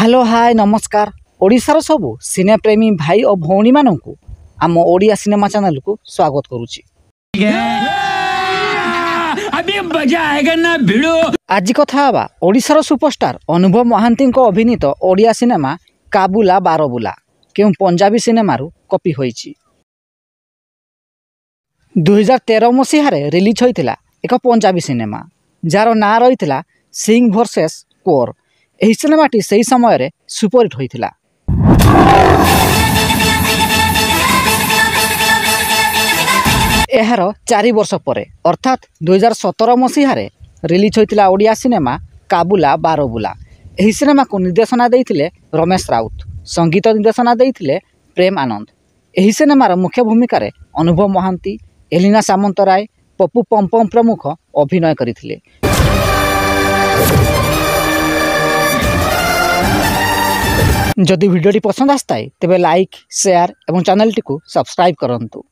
Hello hi नमस्कार ओडिशार सबु सिने प्रेमी भाई और भौणी मानू आम ओडिया सिनेमा चैनल को स्वागत करुच्ची। आज कथा हवा ओडिशार सुपरस्टार अनुभव महांती अभिनीत ओडिया सिनेमा काबुला बारबुला क्यों पंजाबी सिनेमारू कॉपी होईची। 2013 मसीह रिलीज होइतिला एक पंजाबी सिनेमा जार ना रही सिंह वर्सेस कोर। यही सिनेमाटी से समय रे सुपरहिट होइतिला। एहार 4 वर्ष पर अर्थात 2017 मसीह रिलीज होइतिला ओडिया सिनेमा काबुला बारबुला। यही सिनेमा को निर्देशना देइथिले रमेश राउत, संगीत निर्देशना देइथिले प्रेम आनंद। यही सिनेमार मुख्य भूमिका रे अनुभव महांती, एलिना सामंतराय, पप्पू पमपम प्रमुख अभिनय करथिले। जदि वीडियोटी पसंद आसता है तेबे लाइक शेयर और चैनल टी को सब्सक्राइब करंतु।